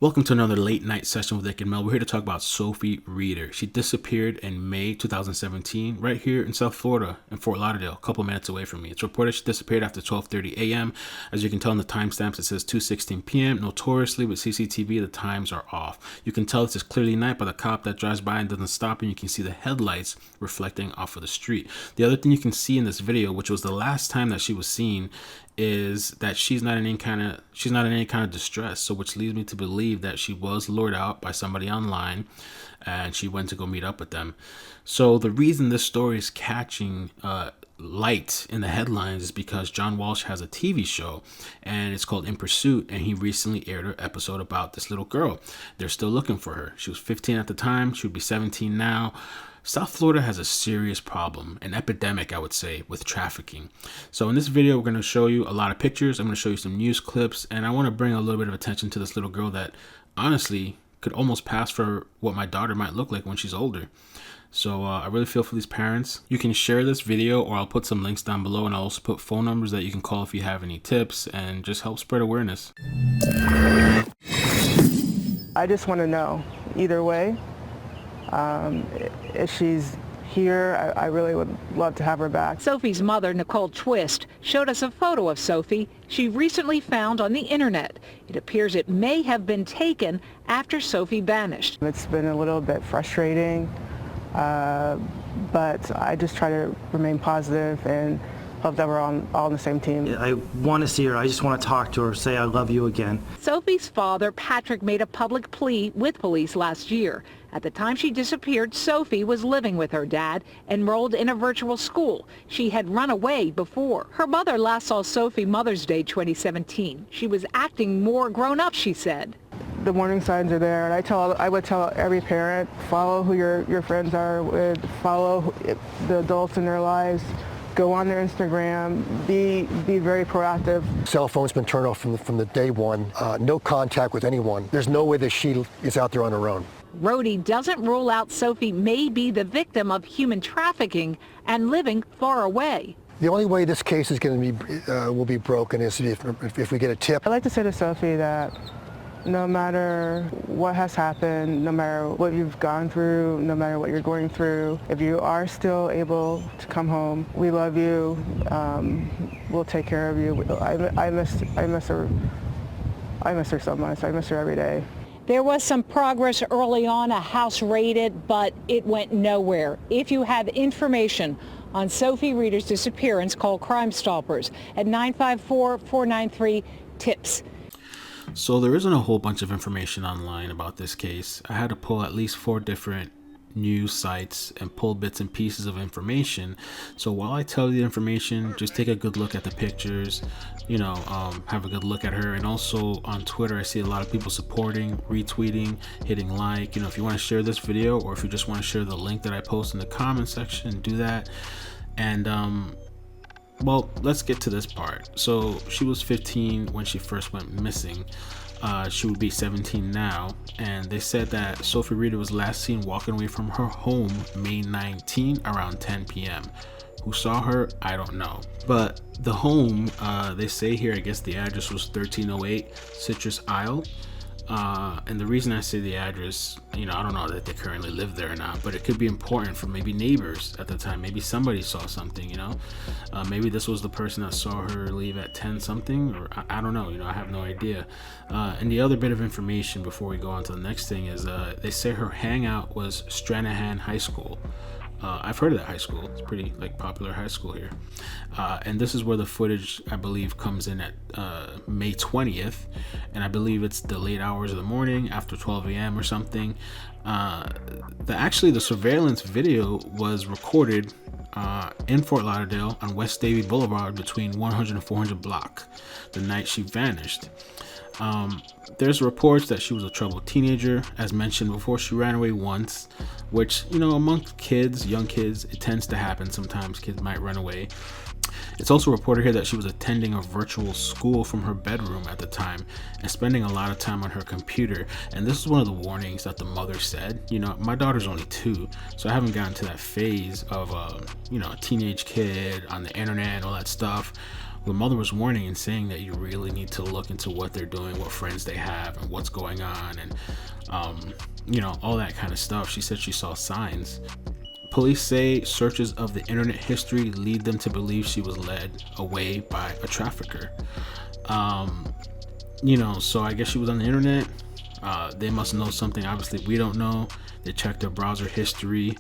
Welcome to another late night session with iCkEdMeL. We're here to talk about Sophie Reeder. She disappeared in May 2017 right here in South Florida in Fort Lauderdale, a couple minutes away from me. It's reported she disappeared after 12:30 a.m. As you can tell in the timestamps, it says 2:16 p.m. Notoriously, with CCTV, the times are off. You can tell this is clearly night by the cop that drives by and doesn't stop, and you can see the headlights reflecting off of the street. The other thing you can see in this video, which was the last time that she was seen, is that she's not in any kind of distress. So which leads me to believe that she was lured out by somebody online and she went to go meet up with them. So the reason this story is catching light in the headlines is because John Walsh has a TV show and it's called In Pursuit, and he recently aired an episode about this little girl. They're still looking for her. She was 15 at the time. She would be 17 now. South Florida has a serious problem, an epidemic, I would say, with trafficking. So in this video, we're going to show you a lot of pictures. I'm going to show you some news clips, and I want to bring a little bit of attention to this little girl that honestly could almost pass for what my daughter might look like when she's older. So I really feel for these parents. You can share this video, or I'll put some links down below, and I'll also put phone numbers that you can call if you have any tips, and just help spread awareness. I just want to know either way. If she's here, I really would love to have her back. Sophie's mother, Nicole Twist, showed us a photo of Sophie she recently found on the internet. It appears it may have been taken after Sophie vanished. It's been a little bit frustrating, but I just try to remain positive and hope that we're all on the same team. I want to see her. I just want to talk to her, say I love you again. Sophie's father, Patrick, made a public plea with police last year. At the time she disappeared, Sophie was living with her dad, enrolled in a virtual school. She had run away before. Her mother last saw Sophie Mother's Day 2017. She was acting more grown up, she said. The warning signs are there, and I would tell every parent, follow who your friends are with, follow the adults in their lives. Go on their Instagram, be very proactive. Cell phone's been turned off from the day one. No contact with anyone. There's no way that she is out there on her own. Rhodey doesn't rule out Sophie may be the victim of human trafficking and living far away. The only way this case is going to be will be broken is if we get a tip. I'd like to say to Sophie that no matter what has happened, no matter what you've gone through, no matter what you're going through, if you are still able to come home, we love you. We'll take care of you. I miss her. I miss her so much. I miss her every day. There was some progress early on, a house raided, but it went nowhere. If you have information on Sophie Reeder's disappearance, call Crimestoppers at 954-493-TIPS. So there isn't a whole bunch of information online about this case. I had to pull at least 4 different news sites and pull bits and pieces of information. So while I tell you the information, just take a good look at the pictures, have a good look at her. And also on Twitter, I see a lot of people supporting, retweeting, hitting like. If you want to share this video, or if you just want to share the link that I post in the comment section, do that. And well, let's get to this part. So she was 15 when she first went missing. She would be 17 now, and they said that Sophie Reeder was last seen walking away from her home May 19 around 10 p.m. Who saw her? I don't know. But the home, they say here, I guess the address was 1308 Citrus Isle. And the reason I say the address, I don't know that they currently live there or not, but it could be important for maybe neighbors at the time. Maybe somebody saw something, maybe this was the person that saw her leave at 10 something, or I don't know, I have no idea. And the other bit of information before we go on to the next thing is they say her hangout was Stranahan High School. I've heard of that high school. It's pretty popular high school here. And this is where the footage, I believe, comes in at May 20th. And I believe it's the late hours of the morning, after 12 a.m. or something. The surveillance video was recorded in Fort Lauderdale on West Davie Boulevard between 100 and 400 block the night she vanished. There's reports that she was a troubled teenager. As mentioned before, she ran away once, which, amongst kids, young kids, it tends to happen. Sometimes kids might run away. It's also reported here that she was attending a virtual school from her bedroom at the time and spending a lot of time on her computer. And this is one of the warnings that the mother said. My daughter's only 2, so I haven't gotten to that phase of, a teenage kid on the internet and all that stuff. the mother was warning and saying that you really need to look into what they're doing, what friends they have, and what's going on, and all that kind of stuff. She said she saw signs. Police say searches of the internet history lead them to believe she was led away by a trafficker. So I guess she was on the internet. They must know something obviously we don't know. They checked their browser history.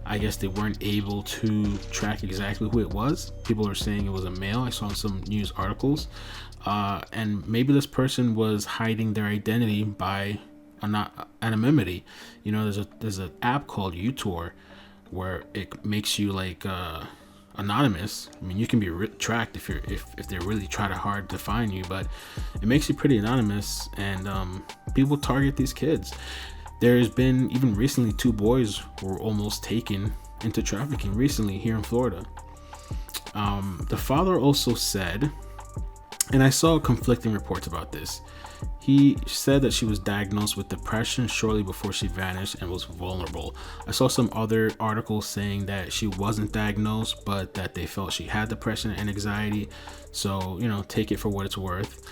I guess they weren't able to track exactly who it was. People are saying it was a male. I saw some news articles. And maybe this person was hiding their identity by anonymity. There's an app called uTor where it makes you like anonymous. I mean, you can be tracked if they really try hard to find you, but it makes you pretty anonymous, and people target these kids. There's been, even recently, 2 boys were almost taken into trafficking recently here in Florida. The father also said, and I saw conflicting reports about this, he said that she was diagnosed with depression shortly before she vanished and was vulnerable. I saw some other articles saying that she wasn't diagnosed, but that they felt she had depression and anxiety. So, take it for what it's worth.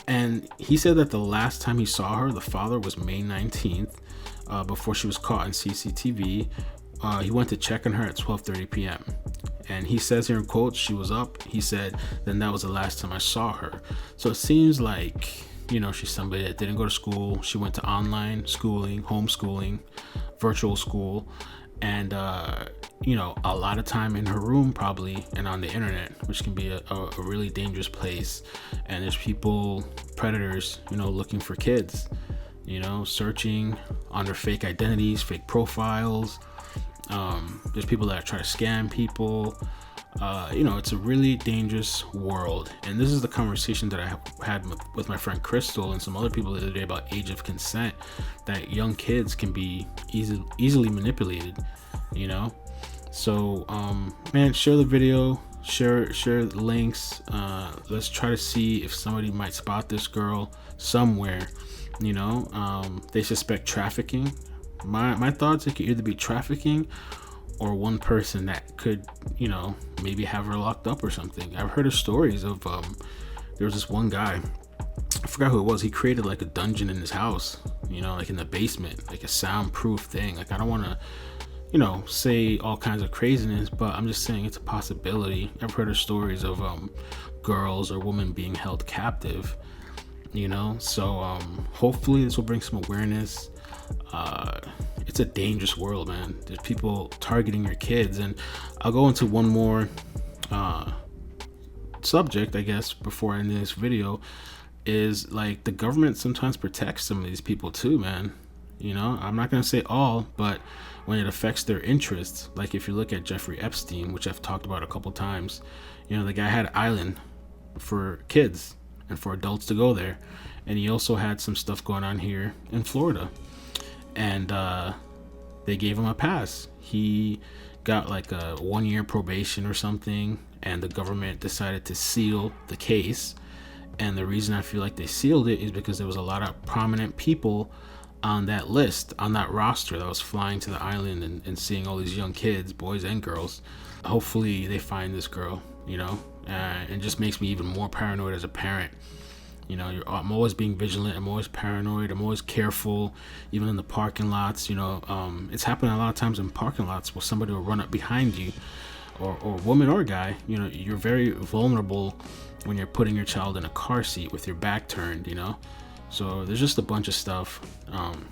And he said that the last time he saw her, the father, was May 19th, before she was caught on CCTV. He went to check on her at 12:30 p.m. And he says here in quotes, she was up. He said, then that was the last time I saw her. So it seems like, she's somebody that didn't go to school. She went to online schooling, homeschooling, virtual school, and, a lot of time in her room probably, and on the internet, which can be a really dangerous place. And there's people, predators, looking for kids, searching under fake identities, fake profiles. There's people that try to scam people. It's a really dangerous world. And this is the conversation that I had with my friend Crystal and some other people the other day about age of consent, that young kids can be easily manipulated, So, man, share the video, share the links. Let's try to see if somebody might spot this girl somewhere. They suspect trafficking. My thoughts, it could either be trafficking or one person that could, maybe have her locked up or something. I've heard of stories of, there was this one guy, I forgot who it was. He created like a dungeon in his house, like in the basement, like a soundproof thing. Like, I don't want to, say all kinds of craziness, but I'm just saying it's a possibility. I've heard of stories of, girls or women being held captive, so, hopefully this will bring some awareness. It's a dangerous world, man. There's people targeting your kids, and I'll go into one more subject, I guess, before I end this video. Is like the government sometimes protects some of these people too, man. I'm not gonna say all, but when it affects their interests, like if you look at Jeffrey Epstein, which I've talked about a couple times, the guy had an island for kids and for adults to go there, and he also had some stuff going on here in Florida. And they gave him a pass. He got like a 1-year probation or something, and the government decided to seal the case. And the reason I feel like they sealed it is because there was a lot of prominent people on that list, on that roster, that was flying to the island and seeing all these young kids, boys and girls. Hopefully they find this girl, and just makes me even more paranoid as a parent. I'm always being vigilant. I'm always paranoid. I'm always careful, even in the parking lots. It's happening a lot of times in parking lots where somebody will run up behind you, or woman or guy. You're very vulnerable when you're putting your child in a car seat with your back turned. So there's just a bunch of stuff. And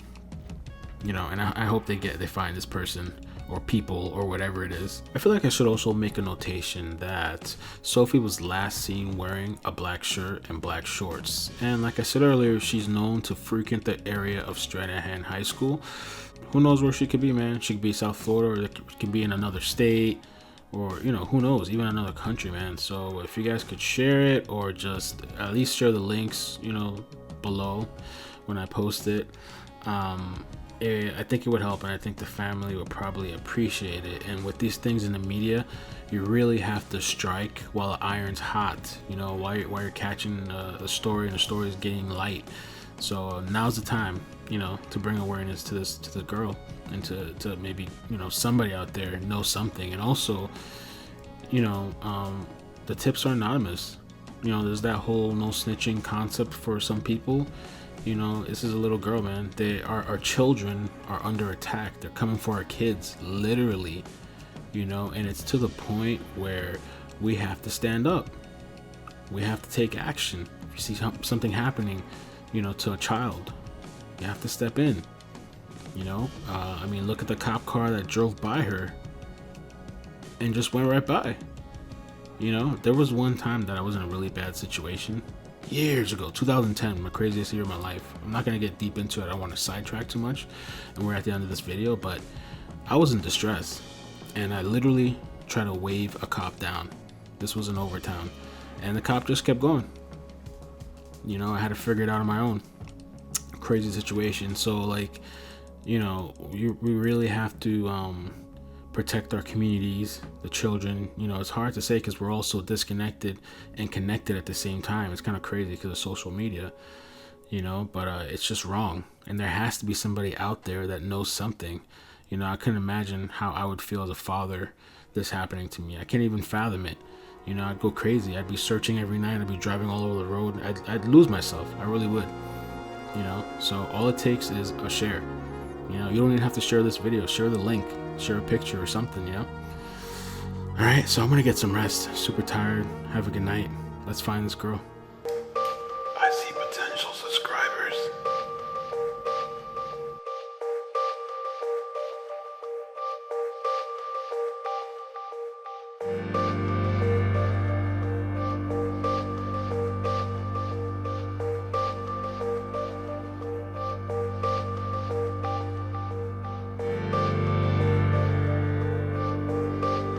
I hope they find this person or people or whatever it is. I feel like I should also make a notation that Sophie was last seen wearing a black shirt and black shorts. And like I said earlier, she's known to frequent the area of Stranahan High School. Who knows where she could be, man? She could be South Florida, or it could be in another state, or, who knows, even another country, man. So if you guys could share it, or just at least share the links, below when I post it. I think it would help, and I think the family would probably appreciate it. And with these things in the media, you really have to strike while the iron's hot, while you're catching the story, and the story is getting light. So now's the time, to bring awareness to the girl, and to maybe, somebody out there knows something. And also, the tips are anonymous. You know, there's that whole no snitching concept for some people. You know, this is a little girl, man. Our children are under attack. They're coming for our kids, literally. You know, and it's to the point where we have to stand up. We have to take action. If you see something happening, you know, to a child, you have to step in. You know, I mean, look at the cop car that drove by her and just went right by. You know, there was one time that I was in a really bad situation years ago, 2010, my craziest year of my life. I'm not going to get deep into it. I don't want to sidetrack too much, and we're at the end of this video, but I was in distress and I literally tried to wave a cop down. This was in Overtown, and the cop just kept going. You know, I had to figure it out on my own. Crazy situation. So, like, you know, we really have to protect our communities, the children. You know, it's hard to say because we're all so disconnected and connected at the same time. It's kind of crazy because of social media, you know, but it's just wrong. And there has to be somebody out there that knows something. You know, I couldn't imagine how I would feel as a father, this happening to me. I can't even fathom it. You know, I'd go crazy. I'd be searching every night. I'd be driving all over the road. I'd lose myself. I really would. You know, so all it takes is a share. You know, you don't even have to share this video. Share the link, share a picture or something, you know. All right, so I'm gonna get some rest. Super tired. Have a good night. Let's find this girl.